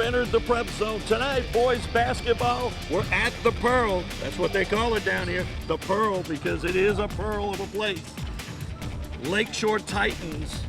entered the prep zone. Tonight, boys basketball, we're at the Pearl. That's what they call it down here, the Pearl, because it is a pearl of a place. Lakeshore Titans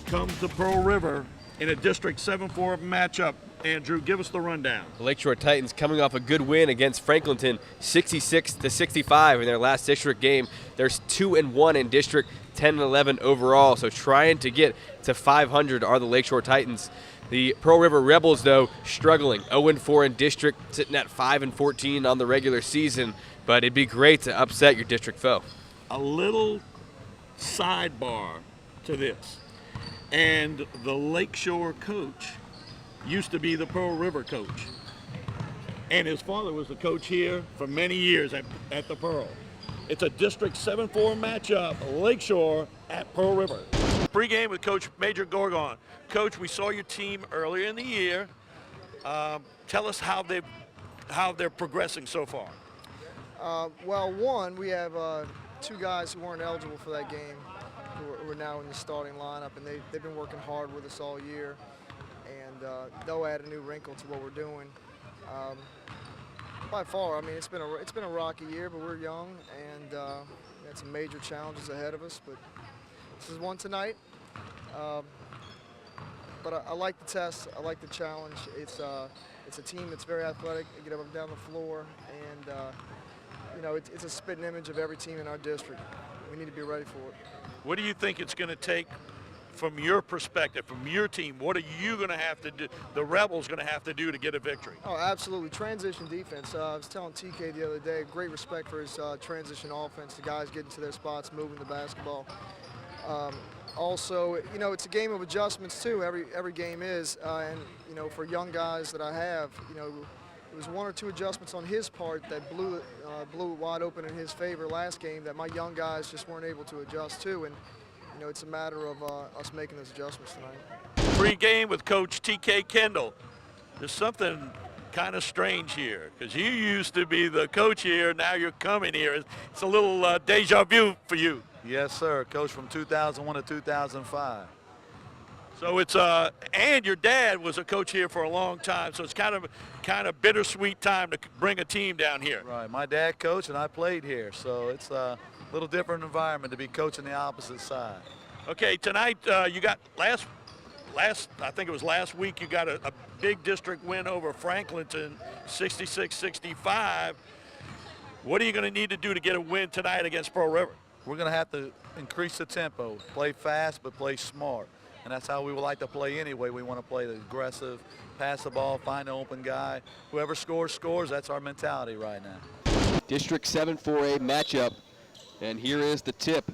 come to Pearl River in a District 7-4 matchup. Andrew, give us the rundown. The Lakeshore Titans coming off a good win against Franklinton, 66-65 in their last district game. There's 2-1 in district, 10-11 overall. So trying to get to 500 are the Lakeshore Titans. The Pearl River Rebels, though, struggling. 0-4 in district, sitting at 5-14 on the regular season. But it'd be great to upset your district foe. A little sidebar to this. And the Lakeshore coach used to be the Pearl River coach. And his father was the coach here for many years at the Pearl. It's a District 7-4 matchup, Lakeshore at Pearl River. Pre-game with Coach Major Gorgon. Coach, we saw your team earlier in the year. Tell us how they're progressing so far. Well, one, we have two guys who weren't eligible for that game who are now in the starting lineup, and they've been working hard with us all year. And they'll add a new wrinkle to what we're doing. By far, I mean, it's been a rocky year, but we're young, and we had some major challenges ahead of us. But this is one tonight. But I like the test. I like the challenge. It's a team that's very athletic. They get up and down the floor, and you know, it's a spitting image of every team in our district. We need to be ready for it. What do you think it's going to take? From your perspective, from your team, what are you going to have to do, the Rebels going to have to do to get a victory? Oh, absolutely. Transition defense. I was telling TK the other day, great respect for his transition offense, the guys getting to their spots, moving the basketball. Also, you know, it's a game of adjustments too. Every game is, and you know, for young guys that I have, you know, it was one or two adjustments on his part that blew it wide open in his favor last game that my young guys just weren't able to adjust to. And you know, it's a matter of us making those adjustments tonight. Pre-game with Coach TK Kendall. There's something kind of strange here because you used to be the coach here. Now you're coming here. It's a little deja vu for you. Yes, sir. Coach from 2001 to 2005. So it's and your dad was a coach here for a long time. So it's kind of bittersweet time to bring a team down here. Right. My dad coached and I played here, so it's a little different environment to be coaching the opposite side. Okay, tonight you got I think it was last week, you got a big district win over Franklinton, 66-65. What are you going to need to do to get a win tonight against Pearl River? We're going to have to increase the tempo, play fast but play smart. And that's how we would like to play anyway. We want to play the aggressive, pass the ball, find an open guy. Whoever scores, scores. That's our mentality right now. District 7-4A matchup. And here is the tip.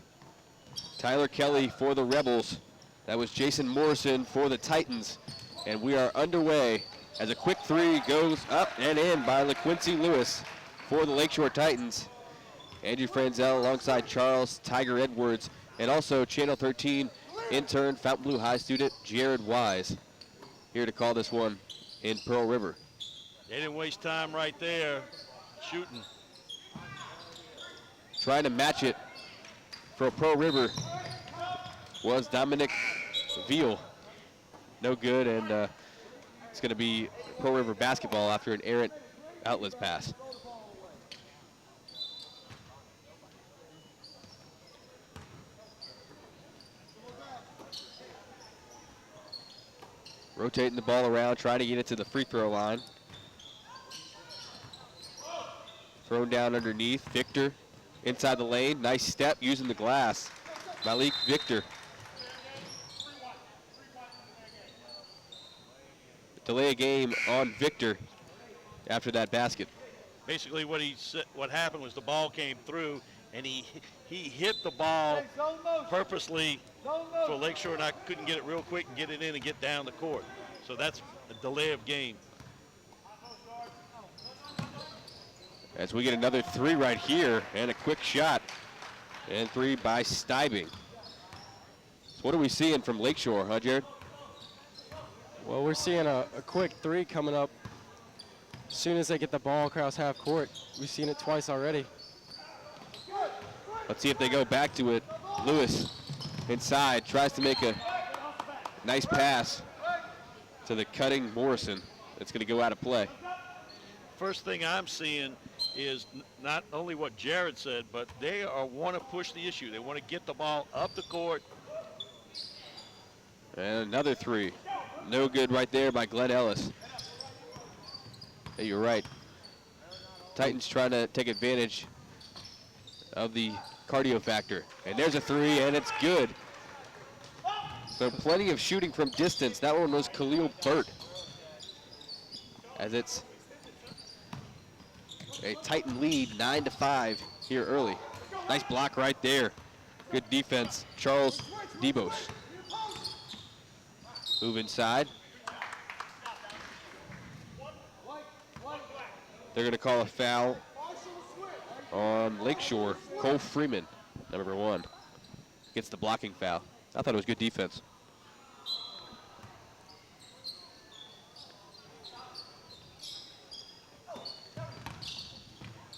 Tyler Kelly for the Rebels. That was Jason Morrison for the Titans. And we are underway as a quick three goes up and in by LaQuincy Lewis for the Lakeshore Titans. Andrew Franzel alongside Charles Tiger Edwards, and also Channel 13 intern, Fountainblue High student Jared Wise, here to call this one in Pearl River. They didn't waste time right there shooting. Trying to match it for Pearl River was Dominic Veal. No good, and it's going to be Pearl River basketball after an errant outlet pass. Rotating the ball around, trying to get it to the free throw line. Thrown down underneath, Victor inside the lane, nice step using the glass. Malik Victor. Delay a game on Victor after that basket. Basically what happened was the ball came through and he hit the ball purposely for Lakeshore, and I couldn't get it real quick and get it in and get down the court. So that's a delay of game. As we get another three right here, and a quick shot. And three by Steibing. So what are we seeing from Lakeshore, huh, Jared? Well, we're seeing a quick three coming up as soon as they get the ball across half court. We've seen it twice already. Let's see if they go back to it. Lewis inside, tries to make a nice pass to the cutting Morrison. It's going to go out of play. First thing I'm seeing is not only what Jared said, but they want to push the issue. They want to get the ball up the court. And another three. No good right there by Glenn Ellis. Hey, you're right. Titans trying to take advantage of the cardio factor. And there's a three, and it's good. So plenty of shooting from distance. That one was Khalil Burt. As it's a Titan lead, 9-5 here early. Nice block right there. Good defense, Charles Debos. Move inside. They're going to call a foul on Lakeshore. Cole Freeman, number 1, gets the blocking foul. I thought it was good defense.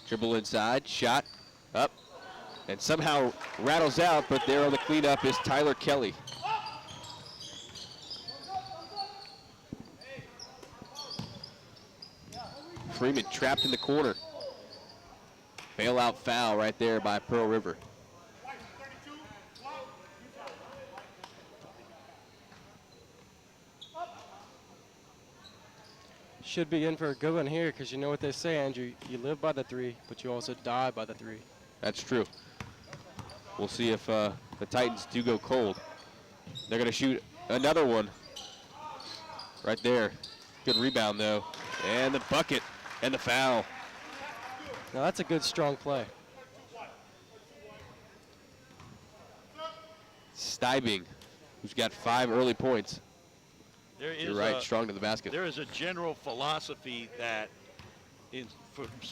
Dribble inside, shot, up, and somehow rattles out, but there on the cleanup is Tyler Kelly. Freeman trapped in the corner. Bailout foul right there by Pearl River. Should be in for a good one here, because you know what they say, Andrew. You live by the 3, but you also die by the 3. That's true. We'll see if the Titans do go cold. They're going to shoot another one right there. Good rebound, though. And the bucket and the foul. Now that's a good, strong play. Steibing, who's got 5 early points. There is You're right, strong to the basket. There is a general philosophy that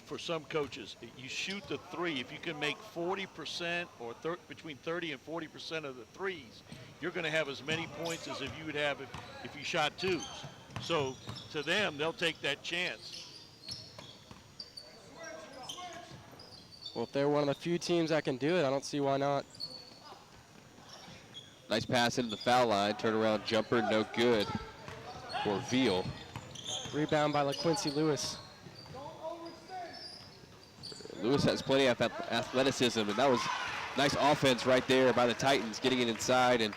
for some coaches, you shoot the 3. If you can make 40% or between 30 and 40% of the threes, you're going to have as many points as if you would have if you shot 2s. So to them, they'll take that chance. Well, if they're one of the few teams that can do it, I don't see why not. Nice pass into the foul line. Turnaround jumper, no good for Veal. Rebound by LaQuincy Lewis. Lewis has plenty of athleticism, and that was nice offense right there by the Titans, getting it inside, and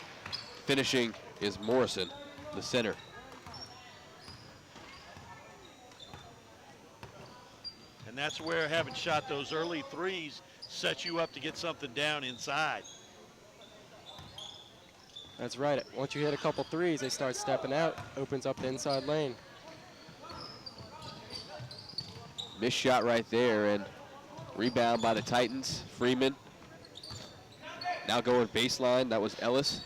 finishing is Morrison, the center. And that's where having shot those early 3s sets you up to get something down inside. That's right. Once you hit a couple 3s, they start stepping out. Opens up the inside lane. Missed shot right there, and rebound by the Titans. Freeman. Now going baseline. That was Ellis.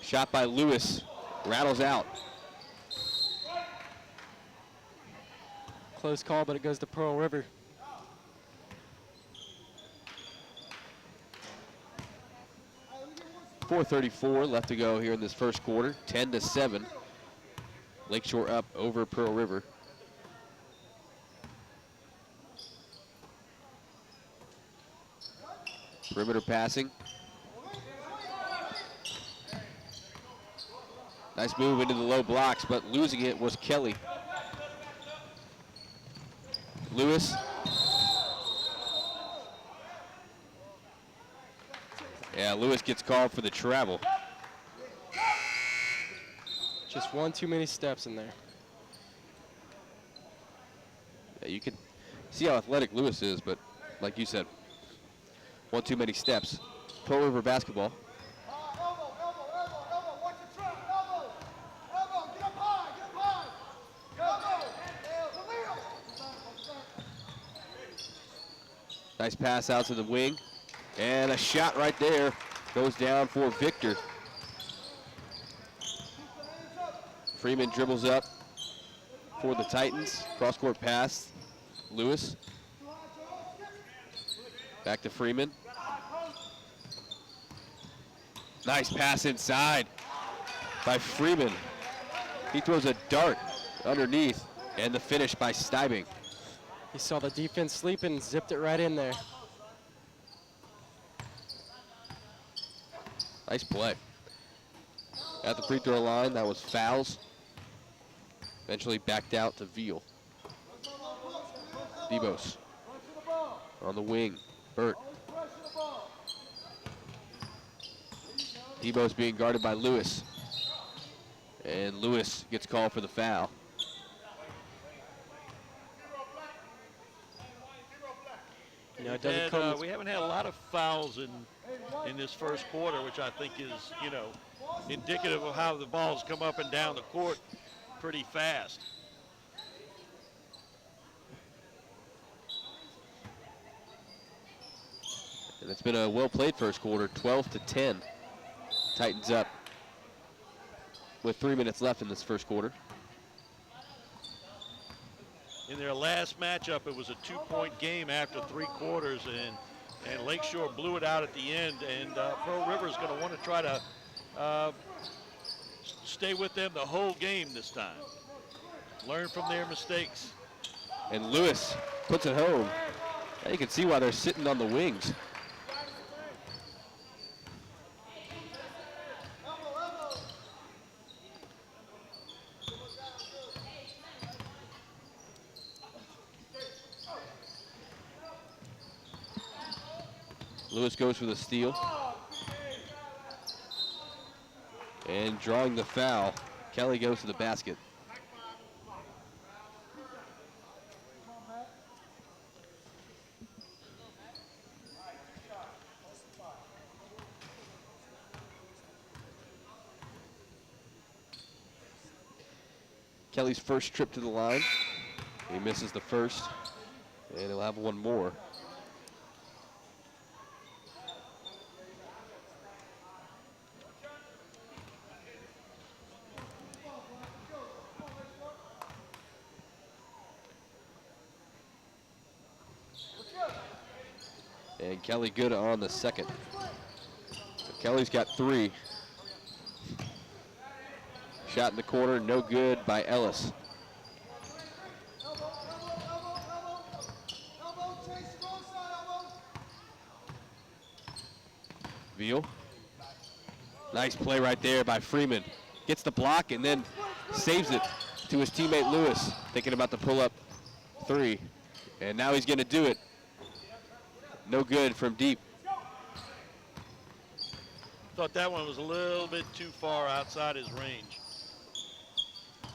Shot by Lewis. Rattles out. Close call, but it goes to Pearl River. .434 left to go here in this first quarter. 10-7. Lakeshore up over Pearl River. Perimeter passing. Nice move into the low blocks, but losing it was Kelly. Lewis. Yeah, Lewis gets called for the travel. Just one too many steps in there. Yeah, you can see how athletic Lewis is, but like you said, one too many steps. Pearl River basketball. Nice pass out to the wing. And a shot right there goes down for Victor. Freeman dribbles up for the Titans. Cross-court pass. Lewis. Back to Freeman. Nice pass inside by Freeman. He throws a dart underneath, and the finish by Steibing. He saw the defense sleeping, zipped it right in there. Nice play. At the free throw line, that was fouls. Eventually backed out to Veal. Debos on the wing. Burt. Debos being guarded by Lewis. And Lewis gets called for the foul. You know, it doesn't come And we haven't had a lot of fouls in this first quarter, which I think is, you know, indicative of how the balls come up and down the court pretty fast. And it's been a well-played first quarter, 12-10. Titans up with 3 minutes left in this first quarter. In their last matchup, it was a 2-point game after 3 quarters, and Lakeshore blew it out at the end. And Pearl River is going to want to try to stay with them the whole game this time. Learn from their mistakes. And Lewis puts it home. Now you can see why they're sitting on the wings. Lewis goes for the steal. And drawing the foul, Kelly goes to the basket. Kelly's first trip to the line. He misses the first, and he'll have one more. And Kelly good on the second. So Kelly's got 3. Shot in the corner, no good by Ellis. Veal. Nice play right there by Freeman. Gets the block and then saves it to his teammate Lewis, thinking about the pull-up 3. And now he's gonna do it. No good from deep. Thought that one was a little bit too far outside his range.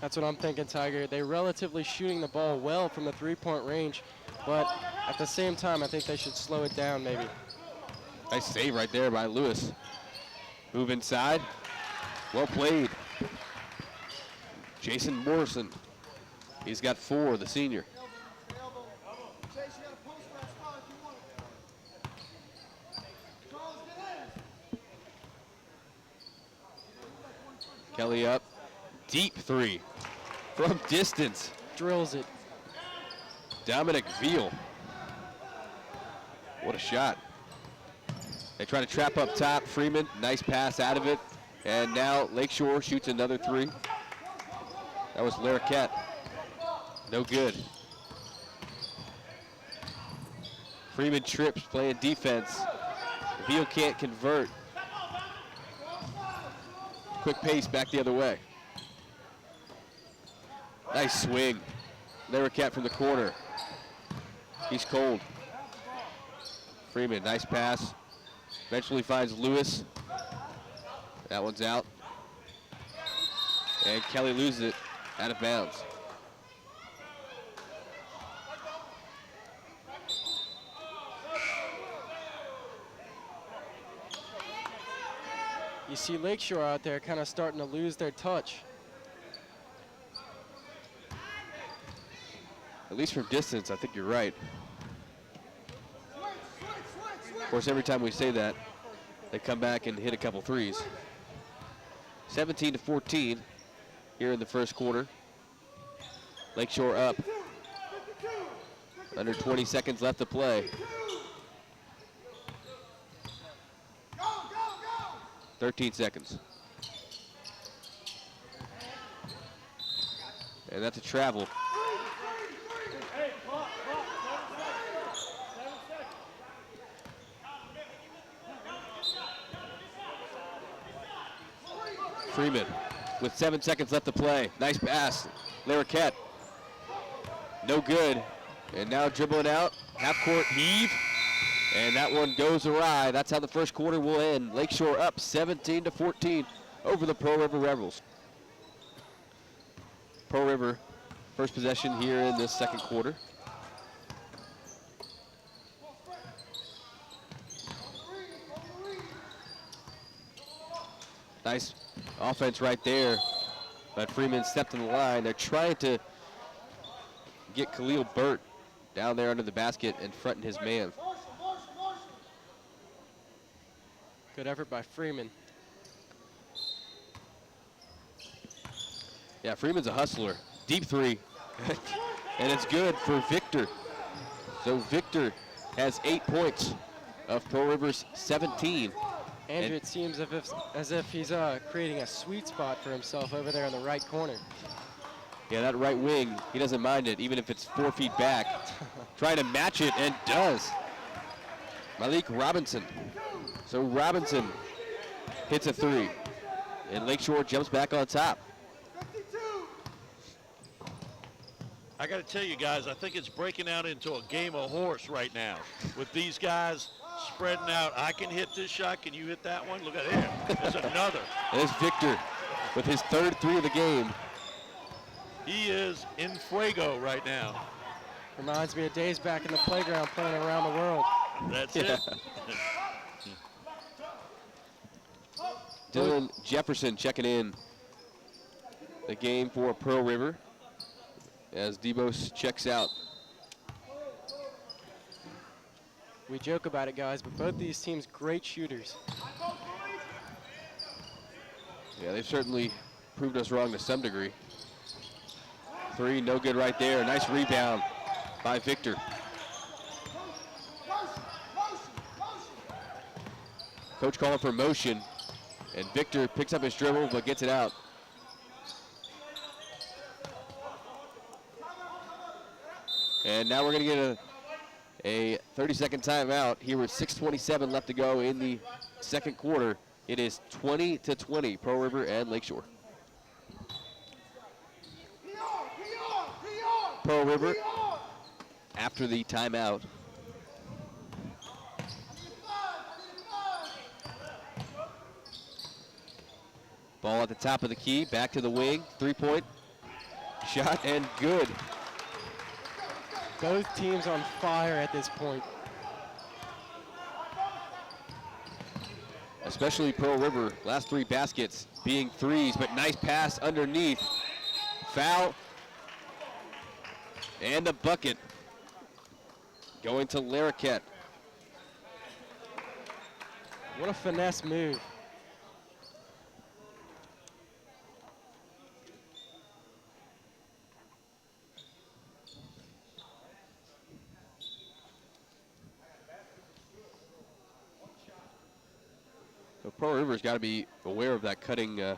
That's what I'm thinking, Tiger. They're relatively shooting the ball well from the 3-point range, but at the same time, I think they should slow it down maybe. Nice save right there by Lewis. Move inside. Well played. Jason Morrison. He's got 4, the senior. Kelly up. Deep 3 from distance. Drills it. Dominic Veal. What a shot. They try to trap up top. Freeman, nice pass out of it. And now Lakeshore shoots another 3. That was Larroquette. No good. Freeman trips playing defense. Veal can't convert. Quick pace back the other way. Nice swing. Larroquette from the corner. He's cold. Freeman, nice pass. Eventually finds Lewis. That one's out. And Kelly loses it out of bounds. You see Lakeshore out there kind of starting to lose their touch. At least from distance, I think you're right. Of course, every time we say that, they come back and hit a couple threes. 17-14 here in the first quarter. Lakeshore up. Under 20 seconds left to play. 13 seconds. And that's a travel. Freeman with 7 seconds left to play. Nice pass. Larroquette. No good. And now dribbling out, half-court heave. And that one goes awry. That's how the first quarter will end. Lakeshore up 17-14 over the Pearl River Rebels. Pearl River, first possession here in this second quarter. Nice offense right there, but Freeman stepped in the line. They're trying to get Khalil Burt down there under the basket and fronting his man. Good effort by Freeman. Yeah, Freeman's a hustler. Deep three, and it's good for Victor. So Victor has 8 points of Pearl River's 17. Andrew, it seems as if he's creating a sweet spot for himself over there in the right corner. Yeah, that right wing, he doesn't mind it, even if it's 4 feet back. Trying to match it, and does. Malik Robinson. So Robinson hits a three, and Lakeshore jumps back on top. I got to tell you guys, I think it's breaking out into a game of horse right now with these guys spreading out. I can hit this shot. Can you hit that one? Look at there. There's another. There's Victor with his third three of the game. He is in fuego right now. Reminds me of days back in the playground playing around the world. That's it. Dylan Jefferson checking in the game for Pearl River as Debos checks out. We joke about it, guys, but both these teams great shooters. Yeah, they've certainly proved us wrong to some degree. Three, no good right there. Nice rebound by Victor. Coach calling for motion, and Victor picks up his dribble but gets it out. And now we're going to get a 30-second timeout here with 6:27 left to go in the second quarter. It is 20-20, Pearl River and Lakeshore. Pearl River after the timeout. Ball at the top of the key, back to the wing, three-point shot, and good. Both teams on fire at this point. Especially Pearl River, last three baskets being threes, but nice pass underneath. Foul, and a bucket going to Larroquette. What a finesse move. So Pearl River's got to be aware of that cutting, the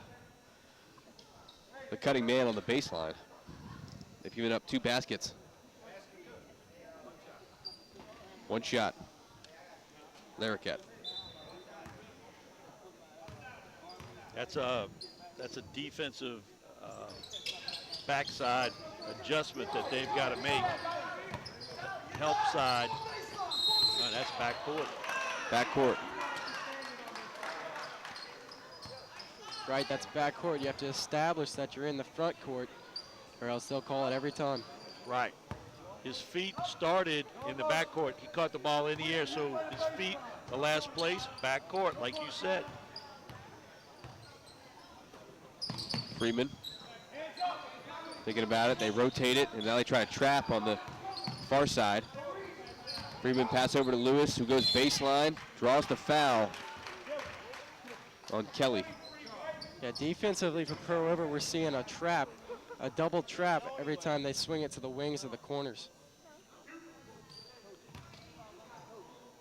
cutting man on the baseline. They've given up two baskets. One shot. Larroquette. That's a defensive backside adjustment that they've got to make. Help side. Oh, that's backcourt. Backcourt. Right, that's backcourt. You have to establish that you're in the front court, or else they'll call it every time. Right. His feet started in the backcourt. He caught the ball in the air, so his feet, the last place, backcourt, like you said. Freeman thinking about it. They rotate it, and now they try to trap on the far side. Freeman pass over to Lewis, who goes baseline, draws the foul on Kelly. Yeah, defensively for Pearl River, we're seeing a trap, a double trap every time they swing it to the wings of the corners.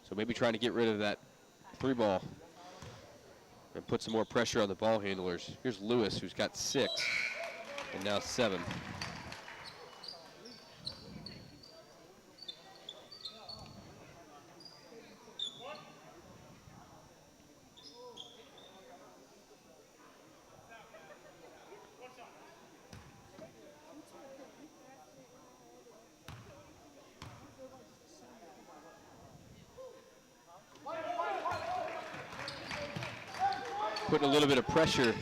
So maybe trying to get rid of that three ball and put some more pressure on the ball handlers. Here's Lewis, who's got 6 and now 7. putting a little bit of pressure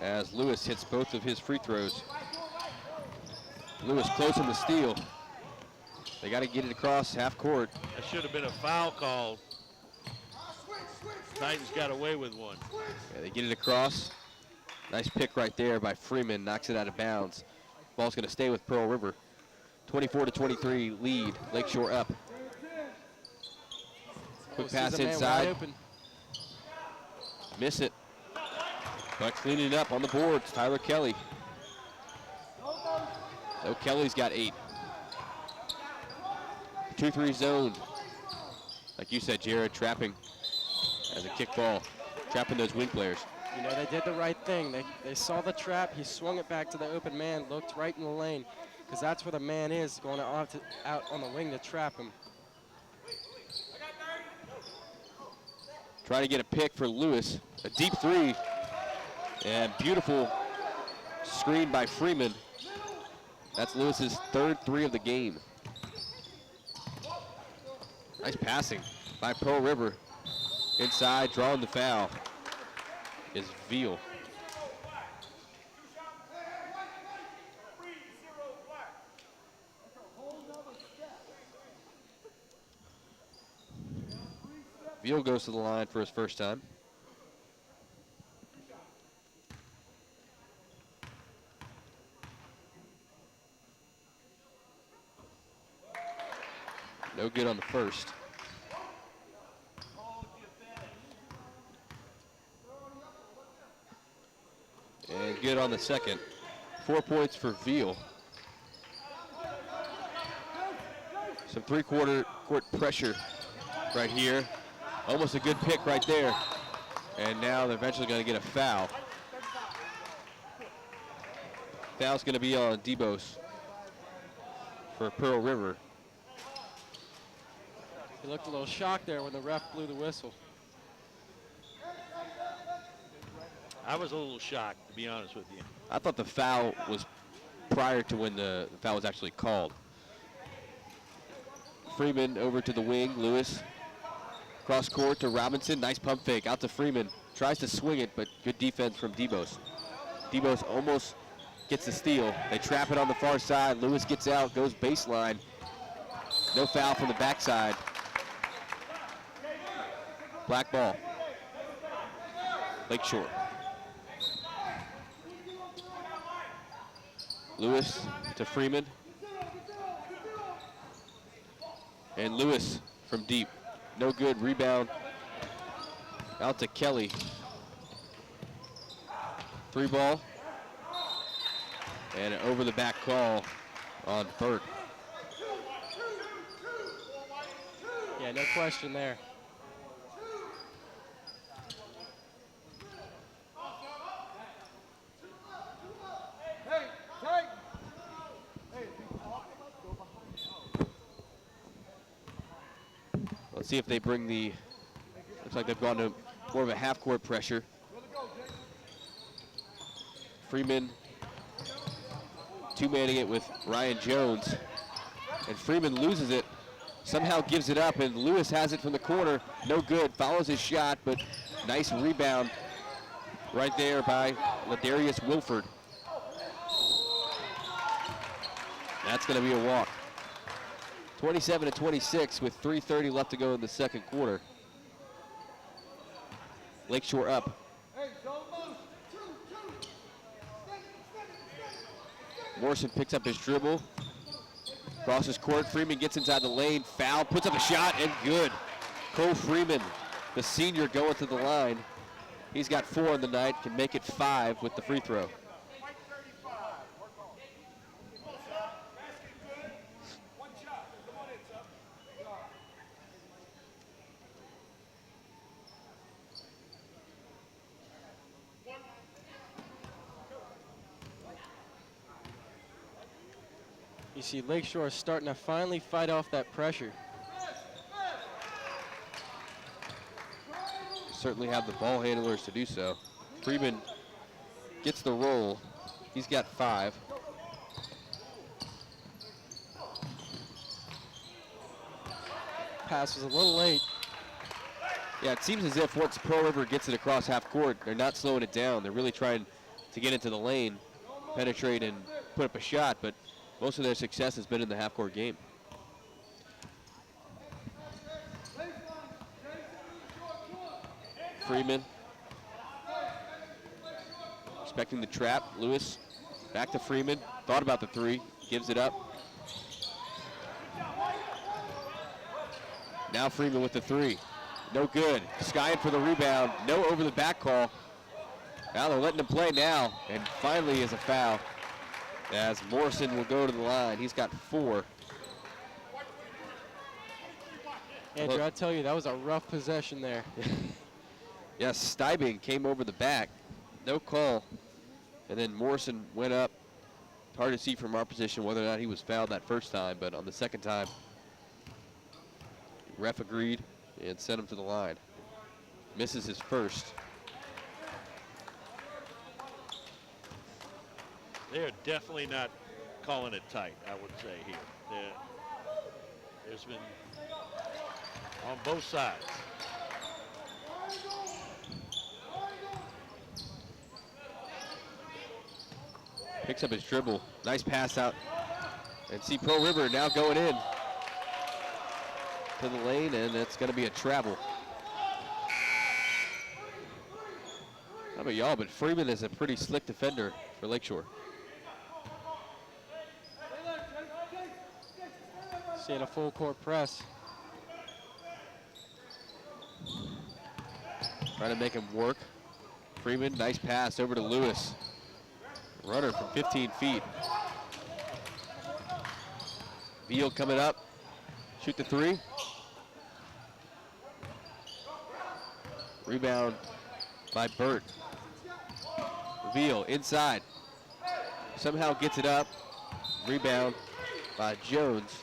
as Lewis hits both of his free throws. Lewis close on the steal. They got to get it across half court. That should have been a foul call. Titans got away with one. Yeah, they get it across. Nice pick right there by Freeman, knocks it out of bounds. Ball's going to stay with Pearl River. 24-23 lead, Lakeshore up. Quick pass inside. Miss it. But cleaning it up on the boards, Tyler Kelly. So Kelly's got 8. 2-3 zone. Like you said, Jared, trapping as a kick ball. Trapping those wing players. You know, they did the right thing. They saw the trap. He swung it back to the open man, looked right in the lane, because that's where the man is, going out on the wing to trap him. Trying to get a pick for Lewis. A deep 3. And beautiful screen by Freeman. That's Lewis's 3rd 3 of the game. Nice passing by Pearl River. Inside, drawing the foul is Veal. Veal goes to the line for his first time. No good on the first. And good on the second. 4 points for Veal. Some three-quarter court pressure right here. Almost a good pick right there. And now they're eventually going to get a foul. Foul's going to be on Debos for Pearl River. He looked a little shocked there when the ref blew the whistle. I was a little shocked, to be honest with you. I thought the foul was prior to when the foul was actually called. Freeman over to the wing, Lewis. Cross court to Robinson, nice pump fake, out to Freeman. Tries to swing it, but good defense from Debos. Debos almost gets the steal. They trap it on the far side. Lewis gets out, goes baseline. No foul from the backside. Black ball. Lakeshore. Lewis to Freeman. And Lewis from deep. No good, rebound. Out to Kelly. 3 ball. And an over the back call on Burt. Yeah, no question there. Let's see if they bring the, looks like they've gone to more of a half-court pressure. Freeman two-manning it with Ryan Jones. And Freeman loses it, somehow gives it up, and Lewis has it from the corner. No good, follows his shot, but nice rebound right there by Ladarius Wilford. That's going to be a walk. 27-26 with 3:30 left to go in the second quarter. Lakeshore up. Morrison picks up his dribble. Crosses court. Freeman gets inside the lane. Foul. Puts up a shot and good. Cole Freeman, the senior, going to the line. He's got 4 on the night. Can make it 5 with the free throw. You see Lakeshore starting to finally fight off that pressure. Certainly have the ball handlers to do so. Freeman gets the roll. He's got 5. Pass was a little late. Yeah, it seems as if once Pearl River gets it across half court, they're not slowing it down. They're really trying to get into the lane, penetrate, and put up a shot, but most of their success has been in the half court game. Freeman expecting the trap. Lewis back to Freeman. Thought about the three, gives it up. Now Freeman with the three. No good. Skying for the rebound. No over the back call. Now they're letting him play now, and finally is a foul as Morrison will go to the line. He's got 4. Andrew, I tell you, that was a rough possession there. Yes, Steibing came over the back. No call. And then Morrison went up. Hard to see from our position whether or not he was fouled that first time, but on the second time, ref agreed and sent him to the line. Misses his first. They're definitely not calling it tight, I would say here. There's been on both sides. Picks up his dribble. Nice pass out. And see Pearl River now going in to the lane, and it's going to be a travel. How about y'all, but Freeman is a pretty slick defender for Lakeshore. Seeing a full court press. Trying to make him work. Freeman, nice pass over to Lewis. Runner from 15 feet. Veal coming up. Shoot the three. Rebound by Burt. Veal inside. Somehow gets it up. Rebound by Jones.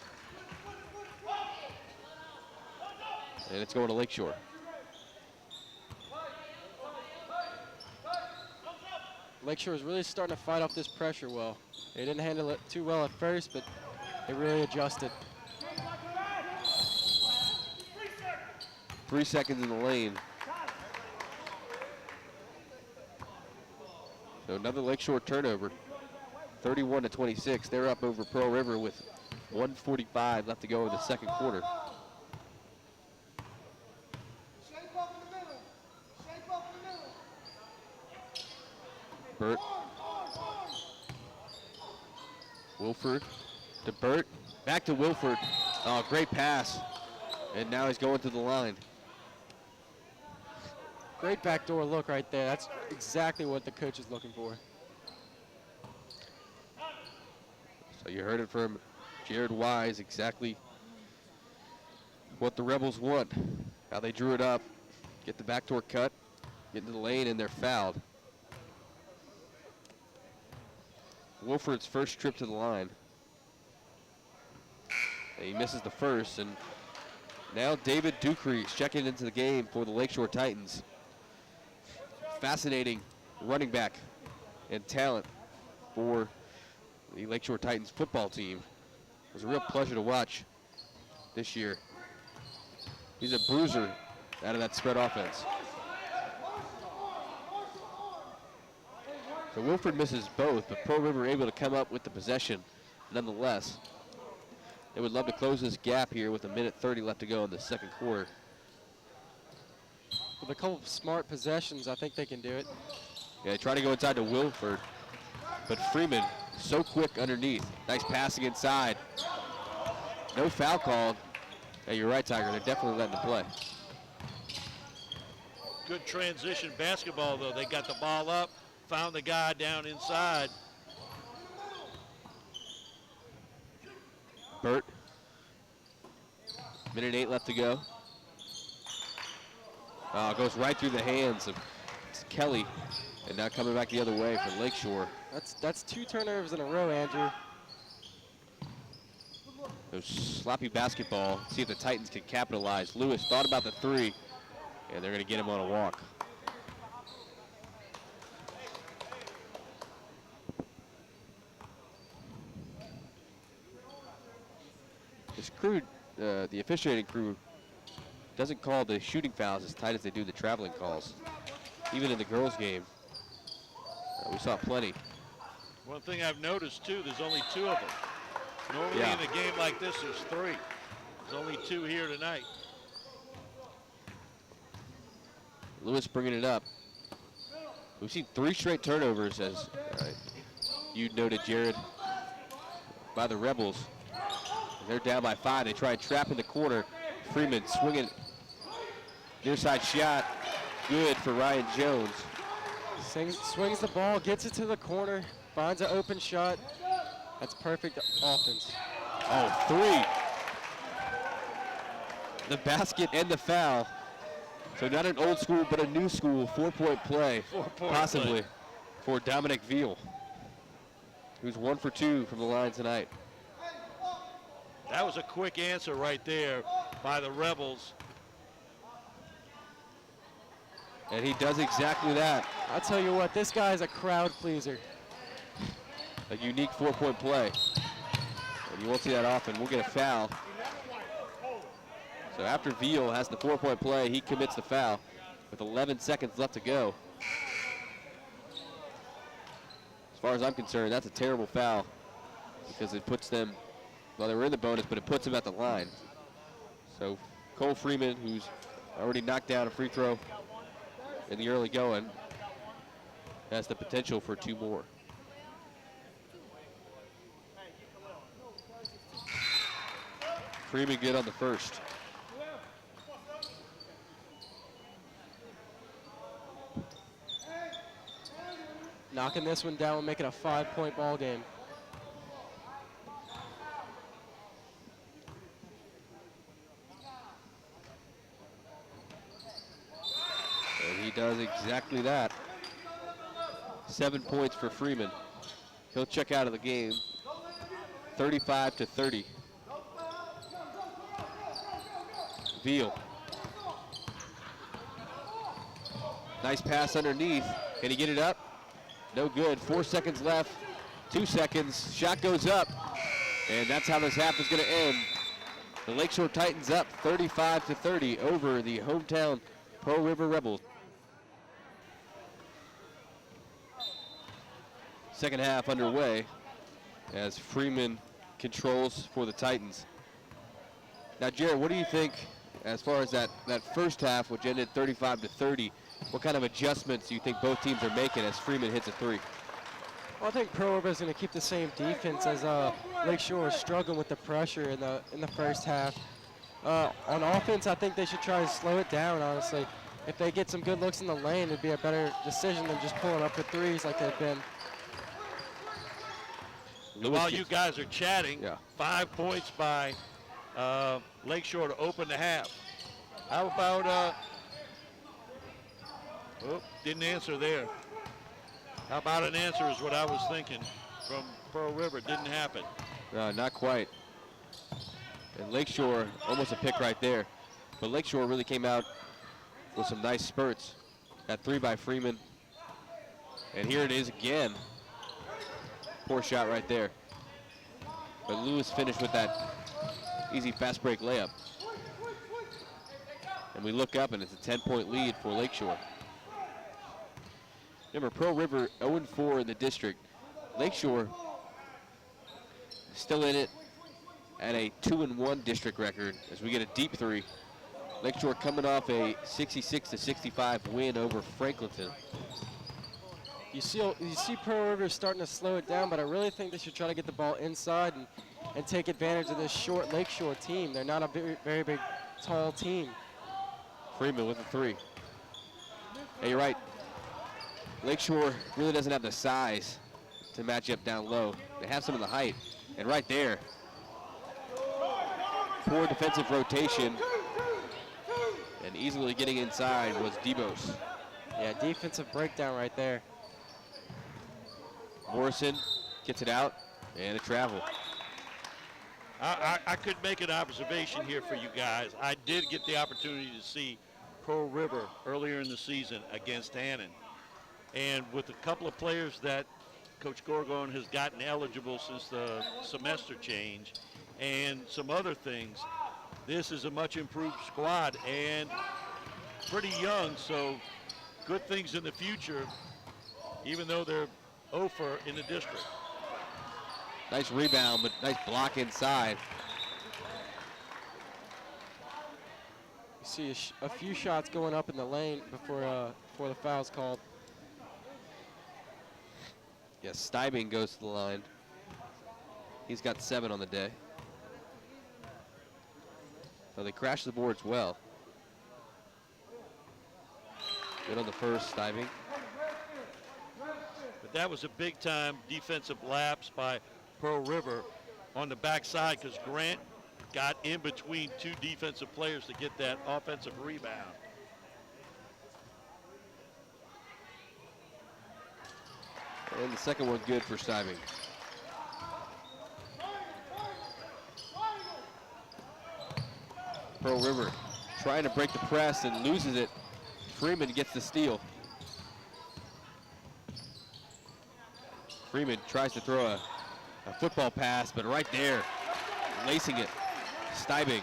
And it's going to Lakeshore. Lakeshore is really starting to fight off this pressure well. They didn't handle it too well at first, but they really adjusted. 3 seconds in the lane. So another Lakeshore turnover. 31-26. They're up over Pearl River with 1:45 left to go in the second quarter. Burt. Wilford to Burt. Back to Wilford. Oh, great pass. And now he's going to the line. Great backdoor look right there. That's exactly what the coach is looking for. So you heard it from Jared Wise, exactly what the Rebels want. How they drew it up, get the backdoor cut, get into the lane, and they're fouled. Wilford's first trip to the line. And he misses the first, and now David Ducree is checking into the game for the Lakeshore Titans. Fascinating running back and talent for the Lakeshore Titans football team. It was a real pleasure to watch this year. He's a bruiser out of that spread offense. So Wilford misses both, but Pearl River able to come up with the possession nonetheless. They would love to close this gap here with 1:30 left to go in the second quarter. With a couple of smart possessions, I think they can do it. Yeah, they try to go inside to Wilford, but Freeman so quick underneath. Nice passing inside. No foul called. Yeah, you're right, Tiger. They're definitely letting it play. Good transition basketball, though. They got the ball up, found the guy down inside. Burt. 1:08 left to go. Goes right through the hands of Kelly, and now coming back the other way for Lakeshore. That's 2 turnovers in a row, Andrew. Those sloppy basketball. See if the Titans can capitalize. Lewis thought about the three, and they're going to get him on a walk. This crew, the officiating crew, doesn't call the shooting fouls as tight as they do the traveling calls. Even in the girls' game, we saw plenty. One thing I've noticed, too, there's only 2 of them. Normally in a game like this, there's 3. There's only 2 here tonight. Lewis bringing it up. We've seen 3 straight turnovers, as you noted, Jared, by the Rebels. They're down by 5. They try and trap in the corner. Freeman swinging near side shot. Good for Ryan Jones. Swings the ball, gets it to the corner, finds an open shot. That's perfect offense. Oh, 3. The basket and the foul. So not an old school, but a new school 4-point play, possibly, for Dominic Veal, who's 1 for 2 from the line tonight. That was a quick answer right there by the Rebels. And he does exactly that. I'll tell you what, this guy's a crowd pleaser. A unique 4-point play. And you won't see that often. We'll get a foul. So after Veal has the 4-point play, he commits the foul with 11 seconds left to go. As far as I'm concerned, that's a terrible foul because it puts them, well, they were in the bonus, but it puts them at the line. So Cole Freeman, who's already knocked down a free throw in the early going, has the potential for 2 more. Freeman good on the first. Knocking this one down and making a 5-point ball game. And he does exactly that. 7 points for Freeman. He'll check out of the game. 35-30. Veal. Nice pass underneath. Can he get it up? No good. 4 seconds left. 2 seconds. Shot goes up. And that's how this half is going to end. The Lakeshore Titans up 35-30 over the hometown Pearl River Rebels. Second half underway as Freeman controls for the Titans. Now, Jared, what do you think as far as that first half, which ended 35-30? What kind of adjustments do you think both teams are making as Freeman hits a 3? Well, I think Pearl River is going to keep the same defense as Lakeshore is struggling with the pressure in the first half. On offense, I think they should try to slow it down, honestly. If they get some good looks in the lane, it'd be a better decision than just pulling up for 3s like they've been. While you guys are chatting, 5 points by Lakeshore to open the half. How about, didn't answer there. How about an answer is what I was thinking from Pearl River. Didn't happen. Not quite. And Lakeshore, almost a pick right there. But Lakeshore really came out with some nice spurts. That 3 by Freeman. And here it is again. Poor shot right there. But Lewis finished with that easy fast break layup. And we look up and it's a 10-point lead for Lakeshore. Remember, Pearl River 0-4 in the district. Lakeshore still in it at a 2-1 district record as we get a deep 3. Lakeshore coming off a 66-65 win over Franklinton. You see Pearl River starting to slow it down, but I really think they should try to get the ball inside and take advantage of this short Lakeshore team. They're not a very big, tall team. Freeman with a 3. Hey, you're right. Lakeshore really doesn't have the size to match up down low. They have some of the height. And right there, poor defensive rotation. And easily getting inside was Debos. Yeah, defensive breakdown right there. Morrison gets it out and a travel. I could make an observation here for you guys. I did get the opportunity to see Pearl River earlier in the season against Annan. And with a couple of players that Coach Gorgon has gotten eligible since the semester change and some other things, this is a much improved squad and pretty young, so good things in the future, even though they're over in the district. Nice rebound, but nice block inside. You see a few shots going up in the lane before the foul's called. Yes, Steibing goes to the line. He's got 7 on the day. So they crash the boards well. Good on the first, Steibing. But that was a big time defensive lapse by Pearl River on the backside because Grant got in between 2 defensive players to get that offensive rebound. And the second one good for Steibing. Pearl River trying to break the press and loses it. Freeman gets the steal. Freeman tries to throw a football pass, but right there, lacing it. Steibing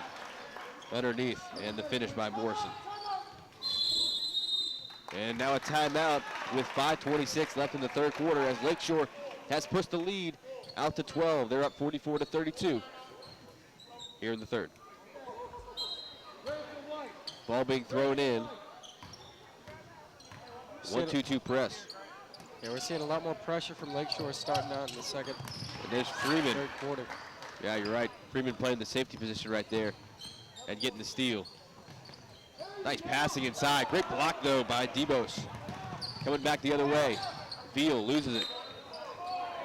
underneath, and the finish by Morrison. And now a timeout with 5:26 left in the third quarter as Lakeshore has pushed the lead out to 12. They're up 44-32 here in the third. Ball being thrown in. 1-2-2 press. Yeah, we're seeing a lot more pressure from Lakeshore starting out in the second. And there's Freeman. Third quarter. Yeah, you're right. Freeman playing the safety position right there and getting the steal. Nice passing inside. Great block, though, by Debos. Coming back the other way. Veal loses it.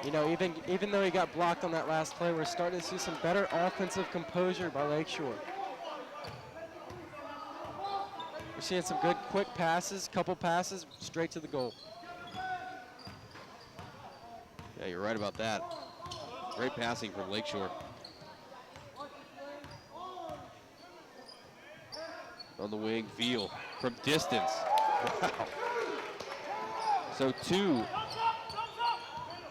You know, even though he got blocked on that last play, we're starting to see some better offensive composure by Lakeshore. We're seeing some good quick passes, couple passes, straight to the goal. Yeah, you're right about that. Great passing from Lakeshore. On the wing, Veal from distance. Wow. So 2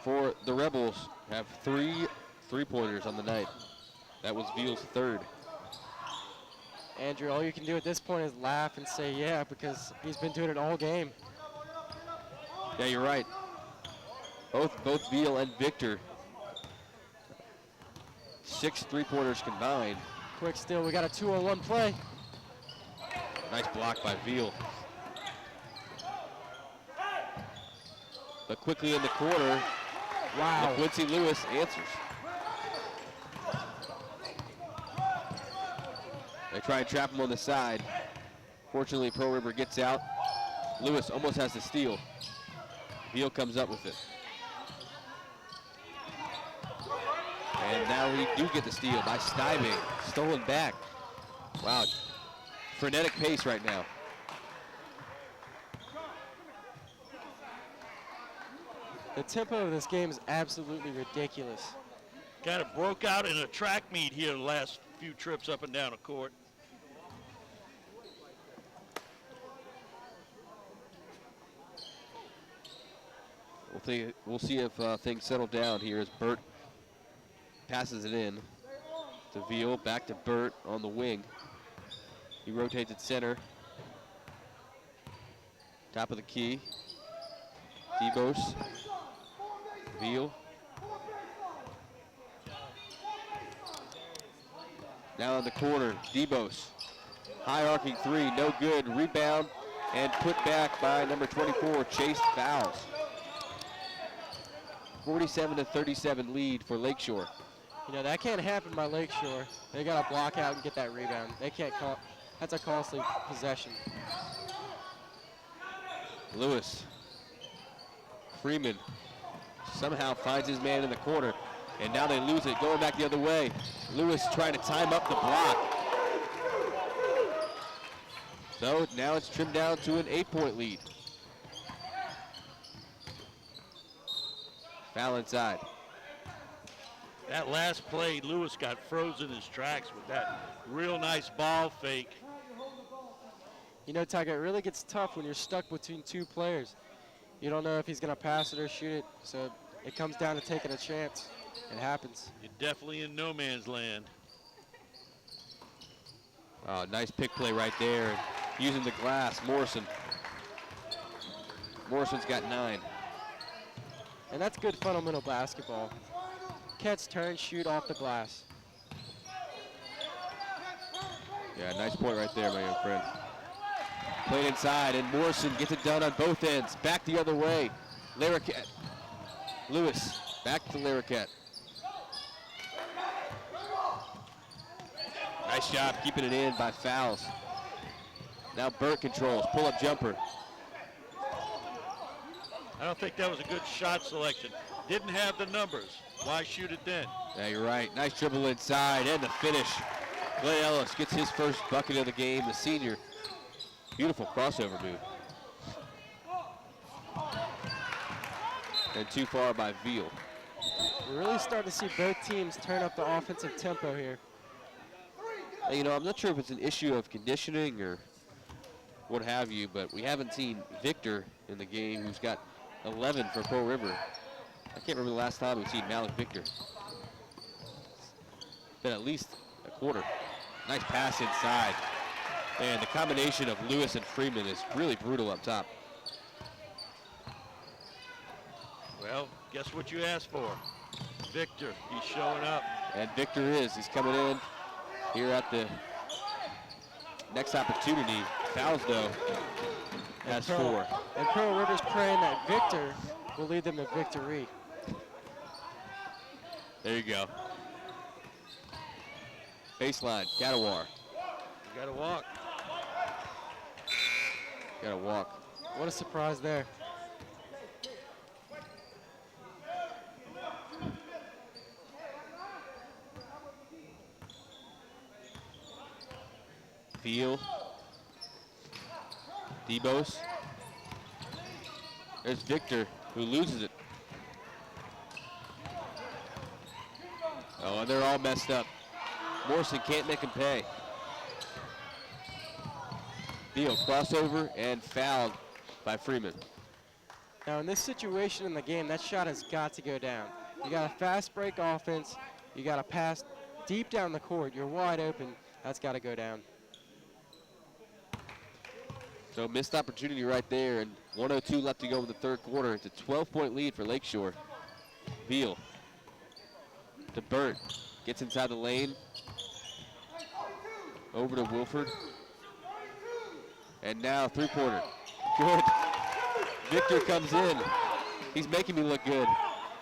for the Rebels. Have 3 3-pointers on the night. That was Veal's third. Andrew, all you can do at this point is laugh and say yeah, because he's been doing it all game. Yeah, you're right. Both Veal and Victor. 6 3-pointers combined. Quick steal, we got a 2-on-1 play. Nice block by Veal. But quickly in the corner, Wow. Quincy Lewis answers. They try and trap him on the side. Fortunately, Pearl River gets out. Lewis almost has the steal. Veal comes up with it. And now we do get the steal by Steibing. Stolen back. Wow. Frenetic pace right now. The tempo of this game is absolutely ridiculous. Kind of broke out in a track meet here the last few trips up and down the court. We'll see if things settle down here as Burt passes it in to Veal, back to Burt on the wing. He rotates at center. Top of the key. Debos. Veal. Now in the corner, Debos. High arcing 3, no good. Rebound and put back by number 24, Chase Fowles. 47-37 lead for Lakeshore. You know, that can't happen by Lakeshore. They got to block out and get that rebound. They can't call. That's a costly possession. Lewis. Freeman somehow finds his man in the corner, and now they lose it, going back the other way. Lewis trying to time up the block. So now it's trimmed down to an 8-point lead. Foul inside. That last play, Lewis got frozen in his tracks with that real nice ball fake. You know, Tiger, it really gets tough when you're stuck between 2 players. You don't know if he's going to pass it or shoot it, so it comes down to taking a chance. It happens. You're definitely in no man's land. Nice pick play right there. Using the glass, Morrison. Morrison's got 9. And that's good fundamental basketball. Catch, turn, shoot off the glass. Yeah, nice point right there, my young friend. Played inside, and Morrison gets it done on both ends. Back the other way. Laricat. Lewis, back to Laricat. Nice job keeping it in by fouls. Now Burt controls, pull-up jumper. I don't think that was a good shot selection. Didn't have the numbers. Why shoot it then? Yeah, you're right. Nice dribble inside and the finish. Clay Ellis gets his first bucket of the game, the senior. Beautiful crossover move. And too far by Veal. We're really starting to see both teams turn up the offensive tempo here. You know, I'm not sure if it's an issue of conditioning or what have you, but we haven't seen Victor in the game, who's got 11 for Pearl River. I can't remember the last time we've seen Malik Victor. It's been at least a quarter. Nice pass inside. And the combination of Lewis and Freeman is really brutal up top. Well, guess what you asked for? Victor, he's showing up. And Victor is. He's coming in here at the next opportunity. Fouls, though, has 4. And Pearl River's praying that Victor will lead them to victory. There you go. Baseline, Gadawar. You gotta walk. Gotta walk. What a surprise there. Veal. Debos. There's Victor, who loses it. Oh, and they're all messed up. Morrison can't make him pay. Veal crossover and fouled by Freeman. Now in this situation in the game, that shot has got to go down. You got a fast break offense. You got a pass deep down the court. You're wide open. That's got to go down. So missed opportunity right there, and 1:02 left to go in the third quarter. It's a 12-point lead for Lakeshore. Veal to Burt, gets inside the lane. Over to Wilford. And now three-pointer. Good. Victor comes in. He's making me look good.